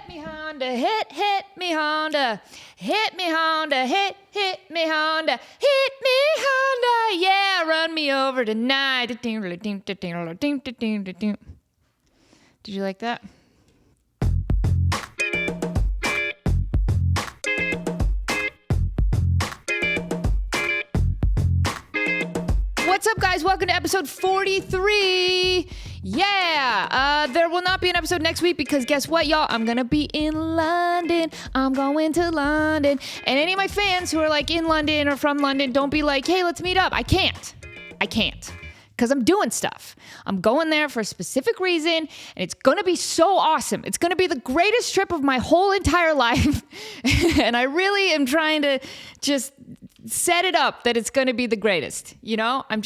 me Honda, hit me Honda, hit me Honda, hit me Honda, hit me Honda, yeah, run me over tonight. Did you like that? What's up, guys? Welcome to episode 43. Yeah, there will not be an episode next week because guess what, y'all? I'm going to be in London. I'm going to London. And any of my fans who are like in London or from London, don't be like, hey, let's meet up. I can't. Because I'm doing stuff. I'm going there for a specific reason, and it's going to be so awesome. It's going to be the greatest trip of my whole entire life. And I really am trying to just set it up that it's going to be the greatest. You know, I'm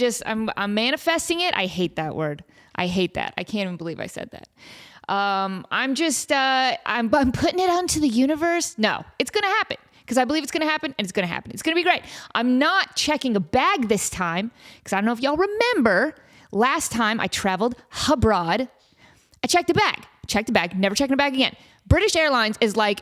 manifesting it. I hate that word. I hate that. I can't even believe I said that. I'm putting it onto the universe. No, it's going to happen. Because I believe it's going to happen, and it's going to happen. It's going to be great. I'm not checking a bag this time, because I don't know if y'all remember, last time I traveled abroad, I checked a bag, never checking a bag again. British Airlines is like,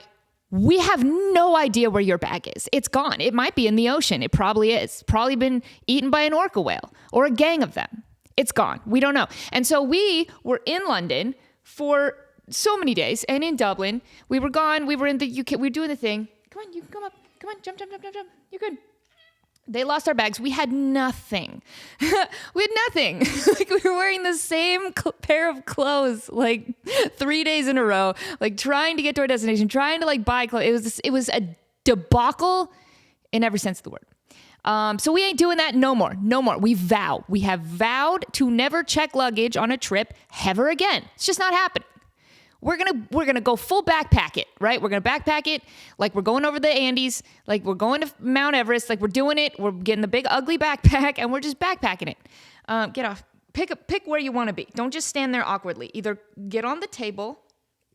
we have no idea where your bag is. It's gone. It might be in the ocean. It probably is. Probably been eaten by an orca whale or a gang of them. It's gone. We don't know. And so we were in London for so many days, and in Dublin. We were gone. We were in the UK. We were doing the thing. Come on, you can come up. Come on, jump. You're good. They lost our bags. We had nothing. Like we were wearing the same pair of clothes like 3 days in a row, like trying to get to our destination, trying to like buy clothes. It was a debacle in every sense of the word. So we ain't doing that no more. We have vowed to never check luggage on a trip ever again. It's just not happening. We're gonna go full backpack it, right? We're gonna backpack it like we're going over the Andes, like we're going to Mount Everest, like we're doing it. We're getting the big ugly backpack and we're just backpacking it. Get off. Pick where you want to be. Don't just stand there awkwardly. Either get on the table,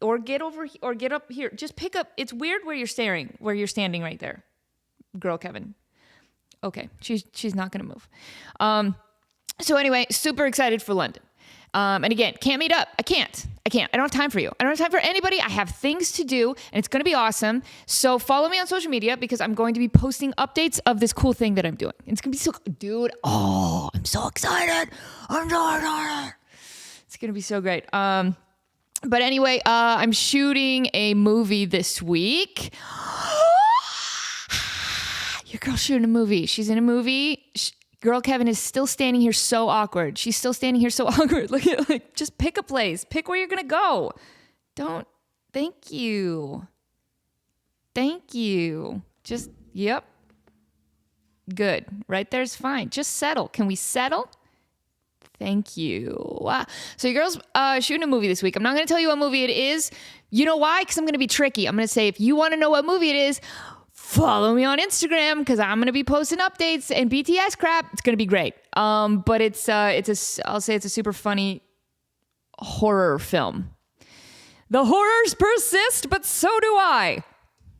or get over, or get up here. Just pick up. It's weird where you're standing right there, girl, Kevin. Okay, she's not gonna move. So anyway, super excited for London. And again, can't meet up. I can't. I don't have time for you. I don't have time for anybody. I have things to do, and it's going to be awesome. So follow me on social media because I'm going to be posting updates of this cool thing that I'm doing. It's going to be so, dude. Oh, I'm so excited. It's going to be so great. But anyway, I'm shooting a movie this week. Your girl's shooting a movie. She's in a movie. Girl Kevin is still standing here so awkward. She's still standing here so awkward. Look at, like, just pick a place. Pick where you're going to go. Thank you. Just, yep. Good. Right there's fine. Just settle. Can we settle? Thank you. So your girl's shooting a movie this week. I'm not going to tell you what movie it is. You know why? Because I'm going to be tricky. I'm going to say, if you want to know what movie it is, follow me on Instagram because I'm going to be posting updates and BTS crap. It's going to be great. But I'll say it's a super funny horror film. The horrors persist, but so do I.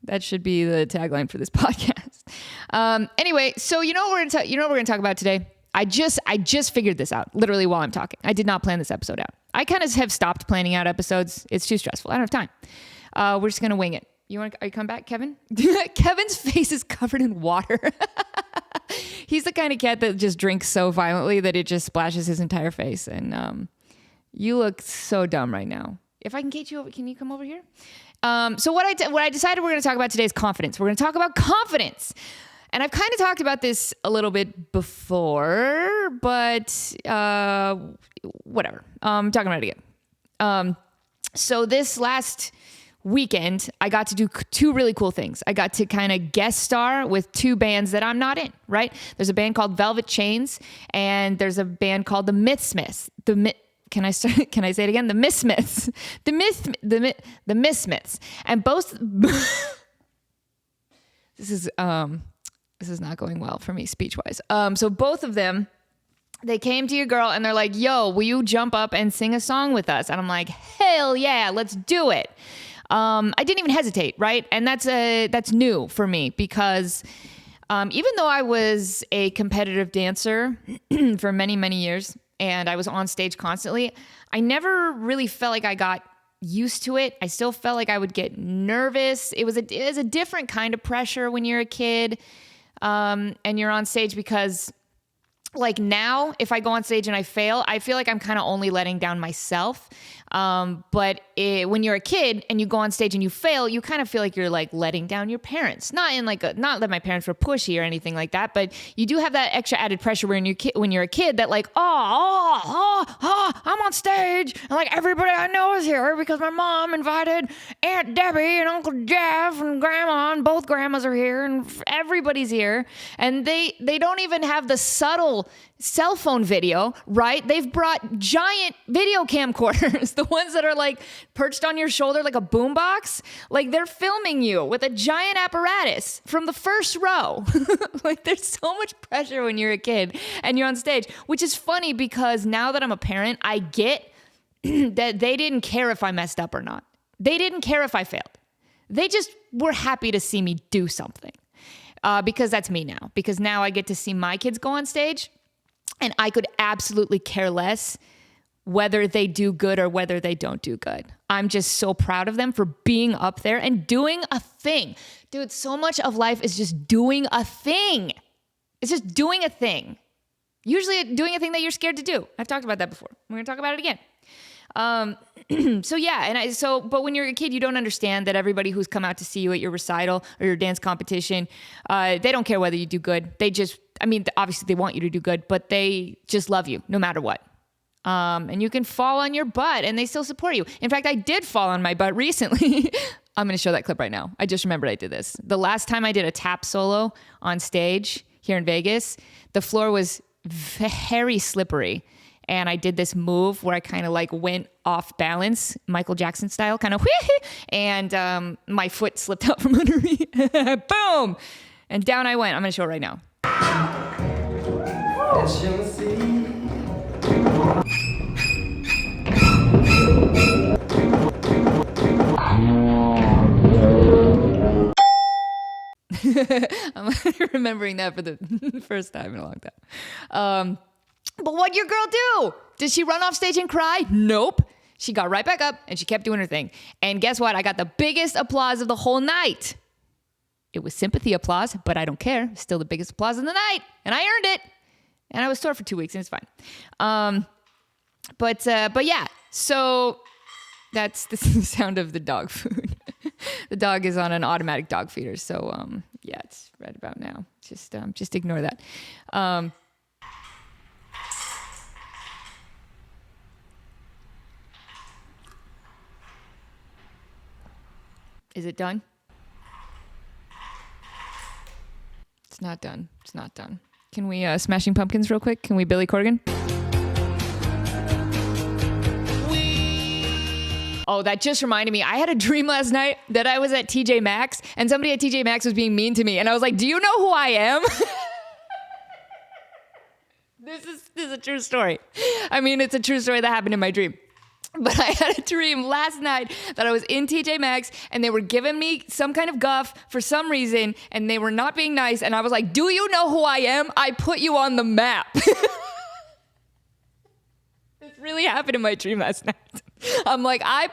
That should be the tagline for this podcast. Anyway, so you know what we're going to talk about today? I just figured this out literally while I'm talking. I did not plan this episode out. I kind of have stopped planning out episodes. It's too stressful. I don't have time. We're just going to wing it. Are you come back, Kevin? Kevin's face is covered in water. He's the kind of cat that just drinks so violently that it just splashes his entire face. And you look so dumb right now. If I can get you over, can you come over here? So what I decided we're going to talk about today is confidence. We're going to talk about confidence. And I've kind of talked about this a little bit before, but whatever. I'm talking about it again. So this last weekend, I got to do two really cool things. I got to kind of guest star with two bands that I'm not in, right? There's a band called Velvet Chains, and there's a band called the Misfits. Can I say it again? The Misfits. The Misfits. And both This is not going well for me speech-wise. So both of them, they came to your girl and they're like, yo, will you jump up and sing a song with us? And I'm like, hell yeah, let's do it. I didn't even hesitate, right? And that's new for me because even though I was a competitive dancer for many, many years and I was on stage constantly, I never really felt like I got used to it. I still felt like I would get nervous. It was a different kind of pressure when you're a kid, and you're on stage, because like now, if I go on stage and I fail, I feel like I'm kind of only letting down myself. But when you're a kid and you go on stage and you fail, you kind of feel like you're like letting down your parents. Not that my parents were pushy or anything like that, but you do have that extra added pressure when you're a kid that like, I'm on stage and like everybody I know is here because my mom invited Aunt Debbie and Uncle Jeff and Grandma, and both grandmas are here and everybody's here. And they don't even have the subtle cell phone video, right? They've brought giant video camcorders, the ones that are like perched on your shoulder like a boombox. Like they're filming you with a giant apparatus from the first row. Like there's so much pressure when you're a kid and you're on stage, which is funny because now that I'm a parent, I get that they didn't care if I messed up or not. They didn't care if I failed. They just were happy to see me do something. Because that's me now. Because now I get to see my kids go on stage, and I could absolutely care less whether they do good or whether they don't do good. I'm just so proud of them for being up there and doing a thing. Dude, so much of life is just doing a thing. It's just doing a thing. Usually doing a thing that you're scared to do. I've talked about that before. We're going to talk about it again. But when you're a kid, you don't understand that everybody who's come out to see you at your recital or your dance competition, they don't care whether you do good. Obviously they want you to do good, but they just love you no matter what. And you can fall on your butt and they still support you. In fact, I did fall on my butt recently. I'm going to show that clip right now. I just remembered I did this. The last time I did a tap solo on stage here in Vegas, the floor was very slippery. And I did this move where I kind of like went off balance, Michael Jackson style, kind of, and my foot slipped out from under me. Boom! And down I went. I'm going to show it right now. I'm remembering that for the first time in a long time. But what'd your girl do? Did she run off stage and cry? Nope. She got right back up and she kept doing her thing. And guess what? I got the biggest applause of the whole night. It was sympathy applause, but I don't care. Still the biggest applause of the night. And I earned it. And I was sore for 2 weeks and it's fine. But yeah, so that's the sound of the dog food. The dog is on an automatic dog feeder. So yeah, it's right about now. Just ignore that. Is it done? It's not done. It's not done. Can we Smashing Pumpkins real quick? Can we Billy Corgan? Oh, that just reminded me. I had a dream last night that I was at TJ Maxx and somebody at TJ Maxx was being mean to me. And I was like, do you know who I am? This is a true story. I mean, it's a true story that happened in my dream. But I had a dream last night that I was in TJ Maxx and they were giving me some kind of guff for some reason and they were not being nice. And I was like, do you know who I am? I put you on the map. This really happened in my dream last night. I'm like, I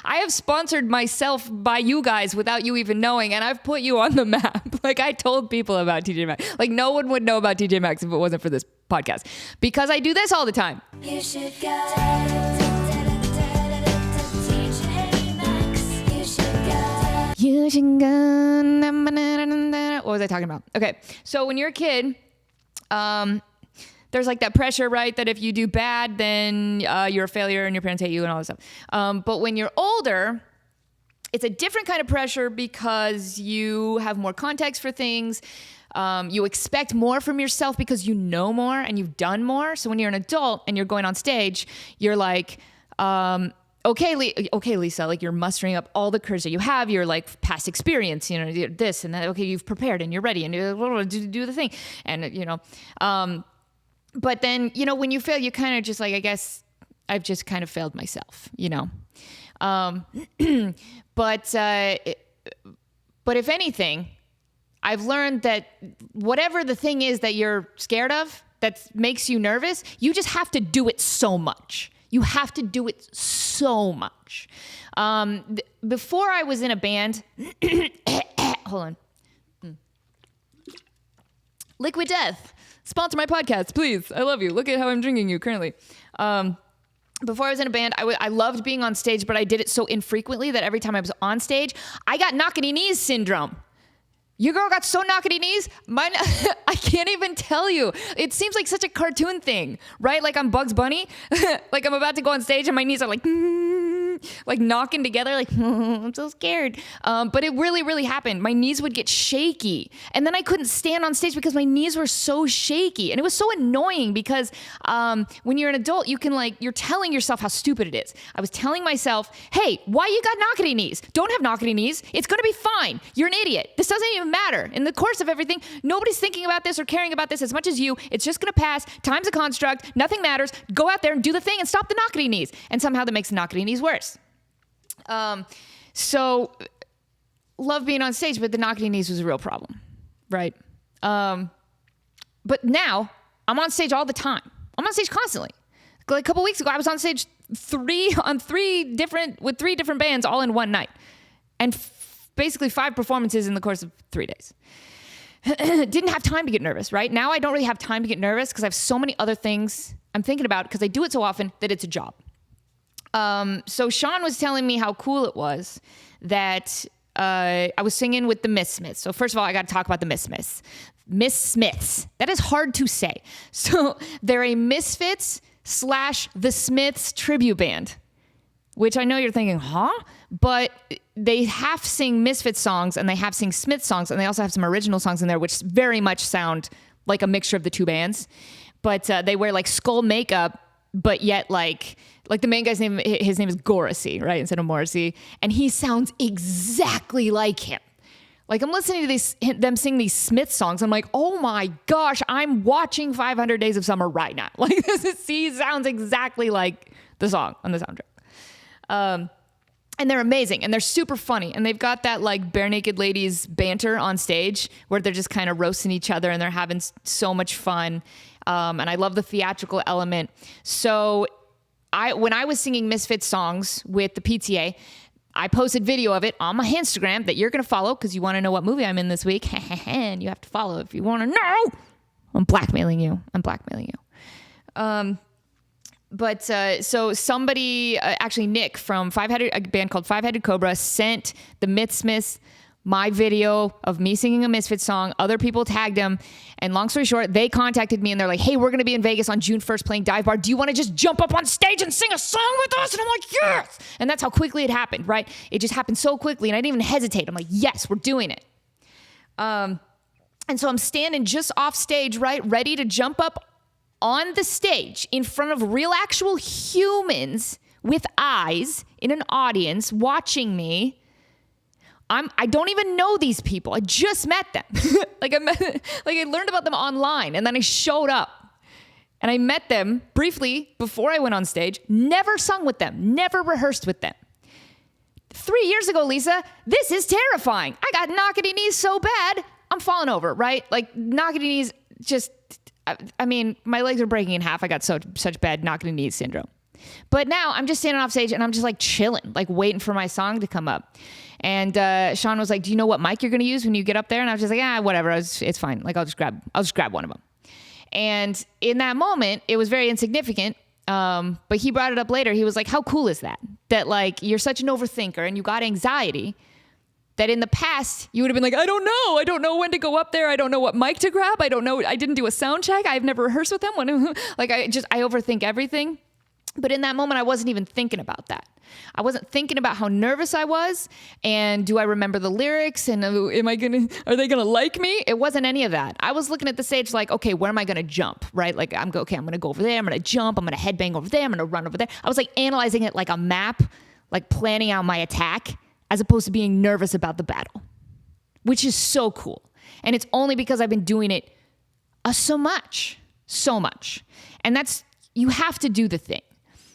have sponsored myself by you guys without you even knowing, and I've put you on the map. Like I told people about TJ Maxx. Like no one would know about TJ Maxx if it wasn't for this podcast, because I do this all the time. You should go TJ Maxx. You should go. What was I talking about? Okay, so when you're a kid, there's like that pressure, right? That if you do bad, then you're a failure and your parents hate you and all this stuff. But when you're older, it's a different kind of pressure because you have more context for things. You expect more from yourself because you know more and you've done more. So when you're an adult and you're going on stage, you're like, okay, Lisa, like you're mustering up all the courage that you have, your like past experience, you know, this and that. Okay, you've prepared and you're ready and you do the thing. And, you know, but then, you know, when you fail, you kind of just like, I guess I've just kind of failed myself, you know? But if anything, I've learned that whatever the thing is that you're scared of, that makes you nervous, you just have to do it so much. You have to do it so much. Before I was in a band, hold on. Liquid Death, sponsor my podcast, please. I love you. Look at how I'm drinking you currently. Before I was in a band, I loved being on stage, but I did it so infrequently that every time I was on stage, I got knockety knees syndrome. Your girl got so knockety knees, mine, I can't even tell you. It seems like such a cartoon thing, right? Like I'm Bugs Bunny. Like I'm about to go on stage and my knees are like knocking together, like, I'm so scared. But it really, really happened. My knees would get shaky. And then I couldn't stand on stage because my knees were so shaky. And it was so annoying because when you're an adult, you're telling yourself how stupid it is. I was telling myself, hey, why you got knockety knees? Don't have knockety knees. It's going to be fine. You're an idiot. This doesn't even matter. In the course of everything, nobody's thinking about this or caring about this as much as you. It's just going to pass. Time's a construct. Nothing matters. Go out there and do the thing and stop the knockety knees. And somehow that makes the knockety knees worse. So love being on stage, but the knockety knees was a real problem, right? But now I'm on stage all the time. I'm on stage constantly. Like a couple weeks ago, I was on stage with three different bands all in one night, and basically 5 performances in the course of 3 days. Didn't have time to get nervous, right? Now I don't really have time to get nervous because I have so many other things I'm thinking about because I do it so often that it's a job. So Sean was telling me how cool it was that I was singing with the Misfits. So first of all, I got to talk about the Misfits. Misfits. That is hard to say. So they're a Misfits / the Smiths tribute band, which I know you're thinking, huh? But they half sing Misfits songs and they half sing Smiths songs, and they also have some original songs in there, which very much sound like a mixture of the two bands. But they wear like skull makeup, but yet like the main guy's name, his name is Morrissey, right? Instead of Morrissey. And he sounds exactly like him. Like I'm listening to them sing these Smith songs. I'm like, oh my gosh, I'm watching 500 Days of Summer right now. Like he sounds exactly like the song on the soundtrack. And they're amazing and they're super funny. And they've got that like bare naked ladies banter on stage where they're just kind of roasting each other and they're having so much fun. And I love the theatrical element. So when I was singing Misfits songs with the PTA, I posted video of it on my Instagram that you're going to follow because you want to know what movie I'm in this week. And you have to follow if you want to know. I'm blackmailing you. So somebody, actually Nick from a band called Five-Headed Cobra, sent the Misfits my video of me singing a Misfits song. Other people tagged him. And long story short, they contacted me and they're like, hey, we're going to be in Vegas on June 1st playing Dive Bar. Do you want to just jump up on stage and sing a song with us? And I'm like, yes. And that's how quickly it happened, right? It just happened so quickly and I didn't even hesitate. I'm like, yes, we're doing it. And so I'm standing just off stage, right? Ready to jump up on the stage in front of real actual humans with eyes in an audience watching me. I don't even know these people. I just met them. I learned about them online and then I showed up and I met them briefly before I went on stage, never sung with them, never rehearsed with them. 3 years ago, Lisa, this is terrifying. I got knockety knees so bad, I'm falling over, right? Like knockety knees just, I mean, my legs are breaking in half. I got such bad knockety knees syndrome. But now I'm just standing off stage and I'm just like chilling, like waiting for my song to come up. And Sean was like, do you know what mic you're going to use when you get up there? And I was just like, whatever. It's fine. Like, I'll just grab one of them. And in that moment, it was very insignificant. But he brought it up later. He was like, how cool is that? That like, you're such an overthinker and you got anxiety that in the past you would have been like, I don't know when to go up there. I don't know what mic to grab. I don't know. I didn't do a sound check. I've never rehearsed with them. Like I overthink everything. But in that moment, I wasn't even thinking about that. I wasn't thinking about how nervous I was and do I remember the lyrics and are they going to like me? It wasn't any of that. I was looking at the stage like, okay, where am I going to jump, right? Like I'm going to go over there. I'm going to jump. I'm going to headbang over there. I'm going to run over there. I was like analyzing it like a map, like planning out my attack as opposed to being nervous about the battle, which is so cool. And it's only because I've been doing it so much. And you have to do the thing.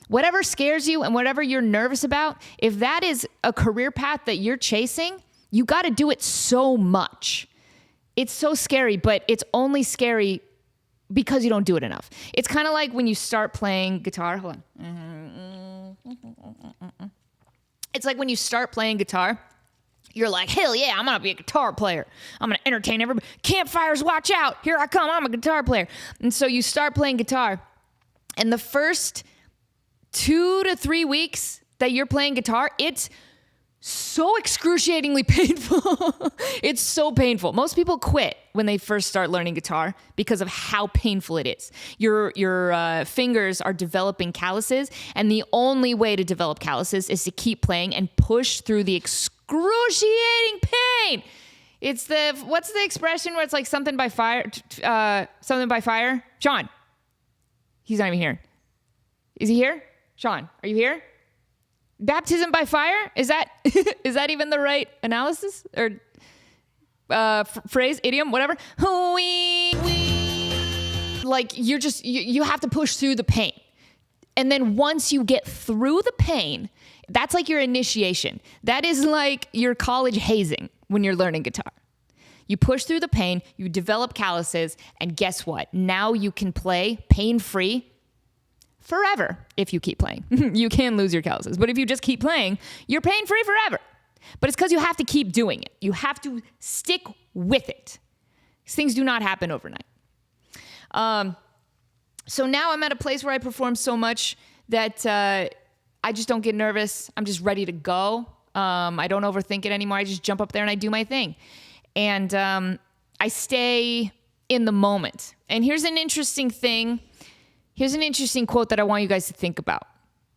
Whatever scares you and whatever you're nervous about, if that is a career path that you're chasing, you got to do it so much. It's so scary, but it's only scary because you don't do it enough. It's kind of like when you start playing guitar. Hold on. It's like when you start playing guitar, you're like, hell yeah, I'm going to be a guitar player. I'm going to entertain everybody. Campfires, watch out. Here I come. I'm a guitar player. And so you start playing guitar, and the first 2 to 3 weeks that you're playing guitar, it's so excruciatingly painful. It's so painful. Most people quit when they first start learning guitar because of how painful it is. Your fingers are developing calluses, and the only way to develop calluses is to keep playing and push through the excruciating pain. It's what's the expression where it's like something by fire? Something by fire? Sean. He's not even here. Is he here? Sean, are you here? Baptism by fire? Is that even the right analysis or phrase, idiom, whatever? Like you have to push through the pain. And then once you get through the pain, that's like your initiation. That is like your college hazing when you're learning guitar. You push through the pain, you develop calluses, and guess what? Now you can play pain-free forever if you keep playing. You can lose your calluses, but if you just keep playing, you're pain-free forever. But it's because you have to keep doing it. You have to stick with it. These things do not happen overnight. So now I'm at a place where I perform so much that I just don't get nervous. I'm just ready to go. I don't overthink it anymore. I just jump up there and I do my thing. And I stay in the moment. And here's an interesting thing. Here's an interesting quote that I want you guys to think about,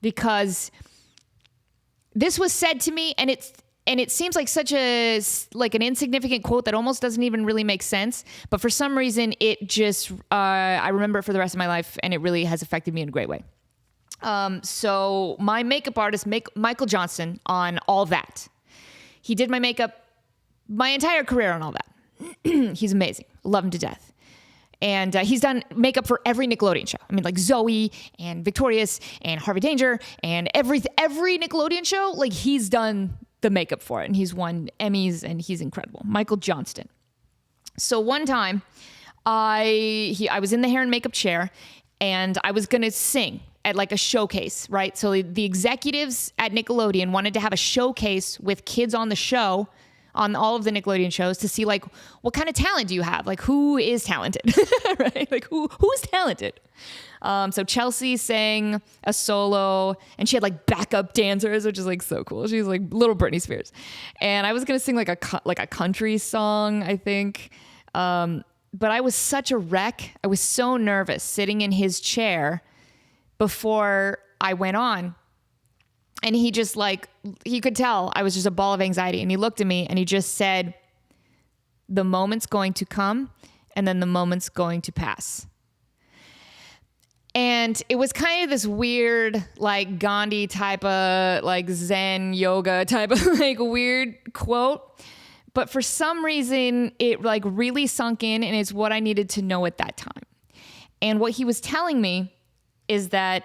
because this was said to me, and it seems like such an insignificant quote that almost doesn't even really make sense. But for some reason, it just I remember it for the rest of my life, and it really has affected me in a great way. So my makeup artist, Michael Johnston, on All That, he did my makeup my entire career on All That. He's amazing. Love him to death. And he's done makeup for every Nickelodeon show. I mean, like Zoe and Victorious and Harvey Danger and every Nickelodeon show, like he's done the makeup for it. And he's won Emmys, and he's incredible. Michael Johnston. So one time, I was in the hair and makeup chair, and I was going to sing at like a showcase, right? So the executives at Nickelodeon wanted to have a showcase with kids on the show, on all of the Nickelodeon shows, to see like, what kind of talent do you have? Like, who is talented, right? Like who's talented? So Chelsea sang a solo, and she had like backup dancers, which is like so cool. She's like little Britney Spears. And I was going to sing like a country song, I think. But I was such a wreck. I was so nervous sitting in his chair before I went on. And he just he could tell I was just a ball of anxiety. And he looked at me and he just said, the moment's going to come, and then the moment's going to pass. And it was kind of this weird, like Gandhi type of like Zen yoga type of like weird quote. But for some reason, it like really sunk in, and it's what I needed to know at that time. And what he was telling me is that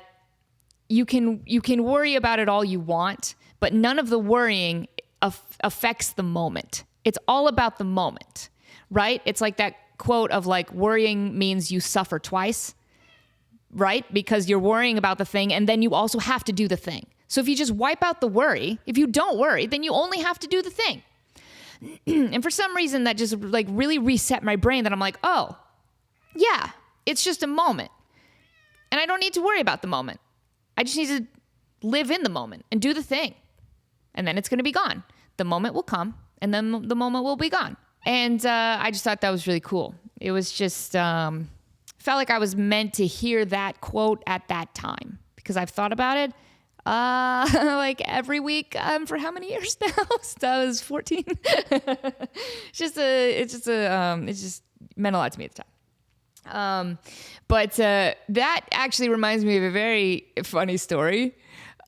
you can worry about it all you want, but none of the worrying affects the moment. It's all about the moment, right? It's like that quote of like, worrying means you suffer twice, right? Because you're worrying about the thing, and then you also have to do the thing. So if you just wipe out the worry, if you don't worry, then you only have to do the thing. And for some reason, that just like really reset my brain, that I'm like, oh, yeah, it's just a moment. And I don't need to worry about the moment. I just need to live in the moment and do the thing. And then it's going to be gone. The moment will come, and then the moment will be gone. And I just thought that was really cool. It was just, felt like I was meant to hear that quote at that time, because I've thought about it like every week for how many years now? Since I was 14. It just meant a lot to me at the time. But that actually reminds me of a very funny story.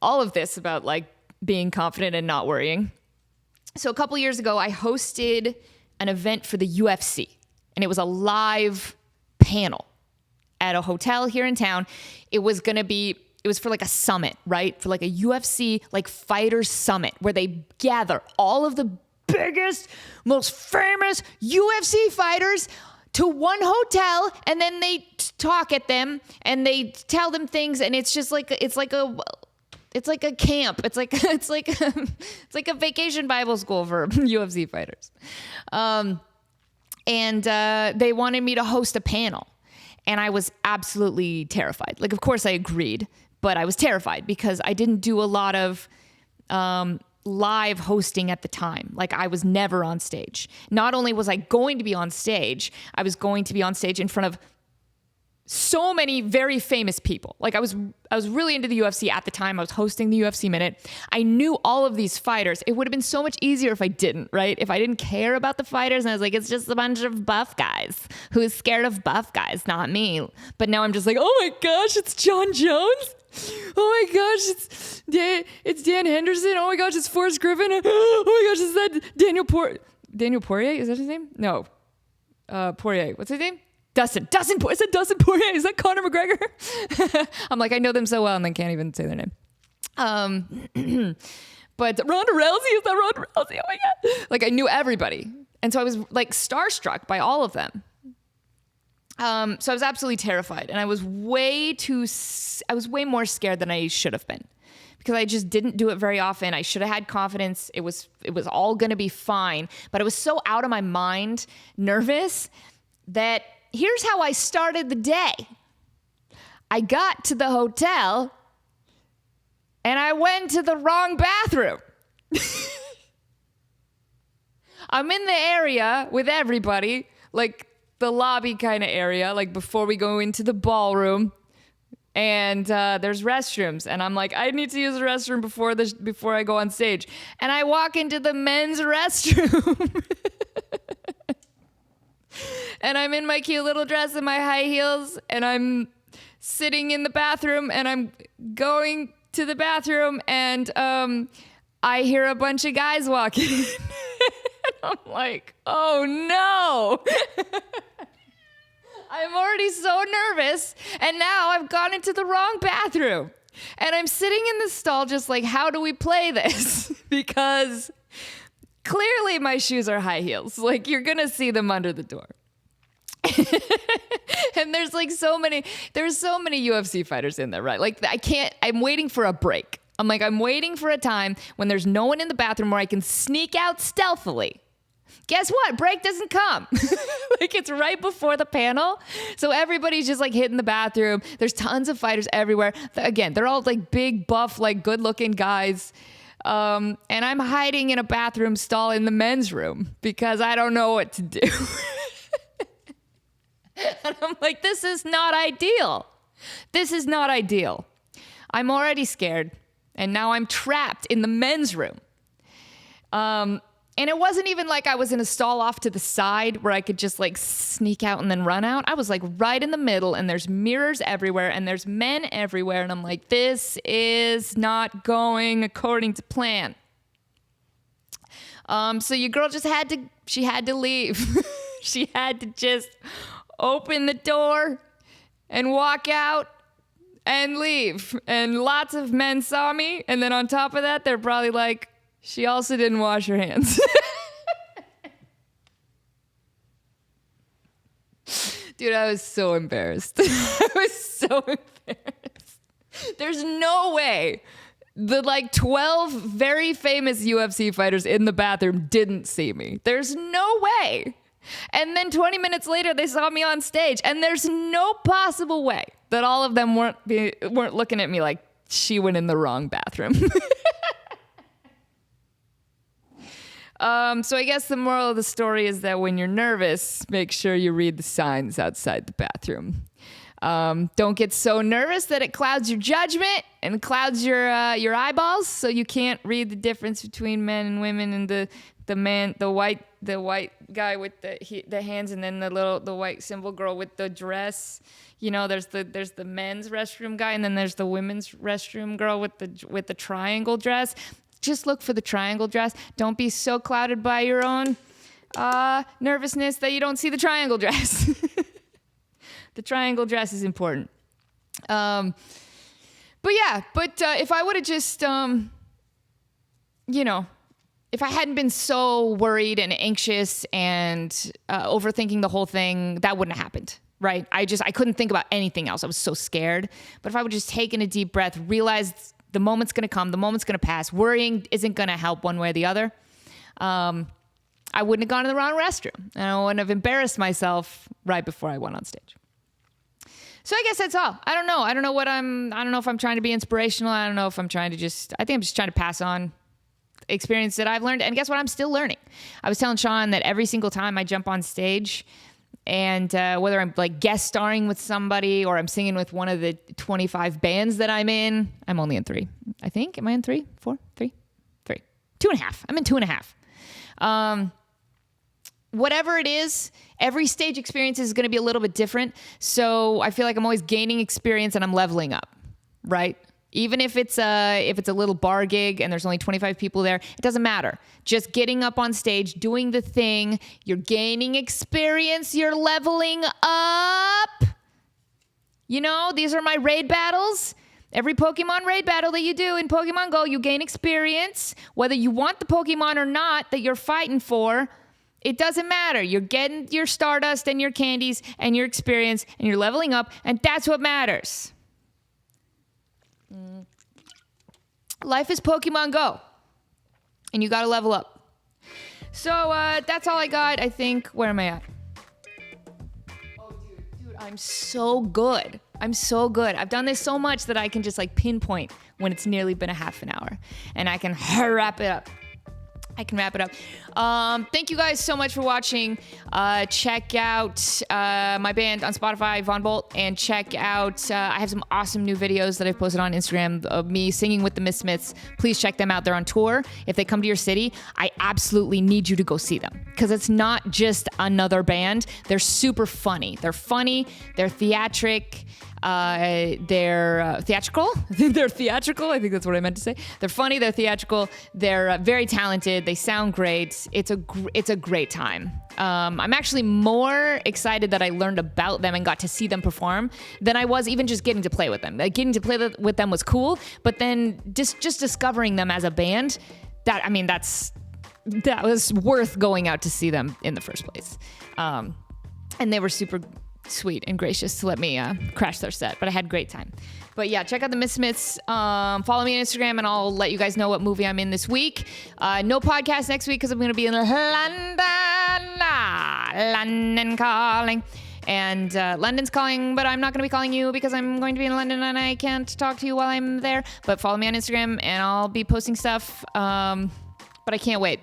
All of this about like being confident and not worrying. So a couple years ago, I hosted an event for the UFC, and it was a live panel at a hotel here in town. It was for like a summit, right? For like a UFC like fighters summit, where they gather all of the biggest, most famous UFC fighters to one hotel, and then they talk at them and they tell them things, and it's just like it's like a camp. It's like a vacation Bible school for UFC fighters. And they wanted me to host a panel, and I was absolutely terrified. Like, of course I agreed, but I was terrified because I didn't do a lot of live hosting at the time. Like, I was never on stage. Not only was I going to be on stage, I was going to be on stage in front of so many very famous people. Like, I was really into the UFC at the time. I was hosting the UFC Minute. I knew all of these fighters. It would have been so much easier if I didn't, right? If I didn't care about the fighters and I was like, it's just a bunch of buff guys. Who's scared of buff guys? Not me. But now I'm just like, oh my gosh, it's John Jones. Oh my gosh, it's Dan Henderson. Oh my gosh, it's Forrest Griffin. Oh my gosh, is that Daniel Poirier? Is that his name? No. Poirier. What's his name? Dustin Poirier. Is that Conor McGregor? I'm like, I know them so well and then can't even say their name. But Ronda Rousey, is that Ronda Rousey? Oh my God. Like, I knew everybody. And so I was like starstruck by all of them. So I was absolutely terrified, and I was way more scared than I should have been because I just didn't do it very often. I should have had confidence. It was all going to be fine, but I was so out of my mind, nervous, that here's how I started the day. I got to the hotel and I went to the wrong bathroom. I'm in the area with everybody, like the lobby kind of area, like before we go into the ballroom, and there's restrooms, and I'm like, I need to use the restroom before I go on stage, and I walk into the men's restroom, and I'm in my cute little dress and my high heels, and I'm sitting in the bathroom, and I'm going to the bathroom, and I hear a bunch of guys walking in. I'm like, oh no. I'm already so nervous, and now I've gone into the wrong bathroom. And I'm sitting in the stall just like, how do we play this? Because clearly my shoes are high heels. Like, you're going to see them under the door. And there's so many UFC fighters in there, right? Like, I'm waiting for a break. I'm waiting for a time when there's no one in the bathroom where I can sneak out stealthily. Guess what? Break doesn't come. Like, it's right before the panel. So everybody's just like hitting the bathroom. There's tons of fighters everywhere. Again, they're all like big, buff, like good looking guys. And I'm hiding in a bathroom stall in the men's room because I don't know what to do. And I'm like, this is not ideal. This is not ideal. I'm already scared. And now I'm trapped in the men's room. And it wasn't even like I was in a stall off to the side where I could just like sneak out and then run out. I was like right in the middle, and there's mirrors everywhere and there's men everywhere. And I'm like, this is not going according to plan. So your girl just had to leave. She had to just open the door and walk out and leave. And lots of men saw me. And then on top of that, they're probably like, she also didn't wash her hands. Dude, I was so embarrassed. I was so embarrassed. There's no way the 12 very famous UFC fighters in the bathroom didn't see me. There's no way. And then 20 minutes later, they saw me on stage. And there's no possible way that all of them weren't looking at me like she went in the wrong bathroom. So I guess the moral of the story is that when you're nervous, make sure you read the signs outside the bathroom. Don't get so nervous that it clouds your judgment and clouds your eyeballs, so you can't read the difference between men and women, and the white guy with the hands, and then the white symbol girl with the dress. You know, there's the men's restroom guy, and then there's the women's restroom girl with the triangle dress. Just look for the triangle dress. Don't be so clouded by your own nervousness that you don't see the triangle dress. The triangle dress is important. But if I would have just, if I hadn't been so worried and anxious and overthinking the whole thing, that wouldn't have happened, right? I couldn't think about anything else. I was so scared. But if I would just take in a deep breath, realize the moment's going to come, the moment's going to pass, worrying isn't going to help one way or the other, I wouldn't have gone to the wrong restroom. And I wouldn't have embarrassed myself right before I went on stage. So I guess that's all. I don't know. I don't know if I'm trying to be inspirational. I don't know if I'm trying to I think I'm just trying to pass on experience that I've learned. And guess what? I'm still learning. I was telling Sean that every single time I jump on stage, and whether I'm like guest starring with somebody or I'm singing with one of the 25 bands that I'm in, I'm only in 3, I think. Am I in 3? 4? 3? 3. 2.5. I'm in 2.5. Whatever it is, every stage experience is going to be a little bit different. So I feel like I'm always gaining experience and I'm leveling up, right? Even if it's a little bar gig and there's only 25 people there, it doesn't matter. Just getting up on stage, doing the thing, you're gaining experience, you're leveling up. You know, these are my raid battles. Every Pokemon raid battle that you do in Pokemon Go, you gain experience. Whether you want the Pokemon or not that you're fighting for, it doesn't matter. You're getting your Stardust and your candies and your experience and you're leveling up, and that's what matters. Life is Pokemon Go, and you got to level up. So that's all I got, I think. Where am I at? Oh, dude, I'm so good. I've done this so much that I can just like pinpoint when it's nearly been a half an hour, and I can wrap it up. Thank you guys so much for watching. Check out my band on Spotify, Von Bolt, and check out, I have some awesome new videos that I've posted on Instagram of me singing with the Misfits. Please check them out. They're on tour. If they come to your city, I absolutely need you to go see them because it's not just another band. They're super funny. They're theatric. They're theatrical. They're theatrical. I think that's what I meant to say. They're funny. They're theatrical. They're very talented. They sound great. It's a great time. I'm actually more excited that I learned about them and got to see them perform than I was even just getting to play with them. Like getting to play with them was cool, but then just discovering them as a band, that was worth going out to see them in the first place. And they were super sweet and gracious to let me crash their set, but I had a great time. But yeah, check out the Misfits. Follow me on Instagram and I'll let you guys know what movie I'm in this week. No podcast next week because I'm going to be in London calling. And London's calling, but I'm not going to be calling you because I'm going to be in London and I can't talk to you while I'm there. But follow me on Instagram and I'll be posting stuff. But I can't wait.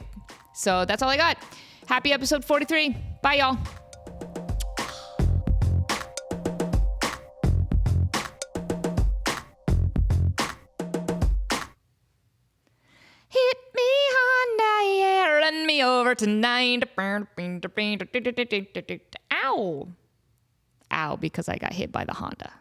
So that's all I got. Happy episode 43. Bye, y'all. Hit me Honda, yeah, run me over tonight. Ow. Ow, because I got hit by the Honda.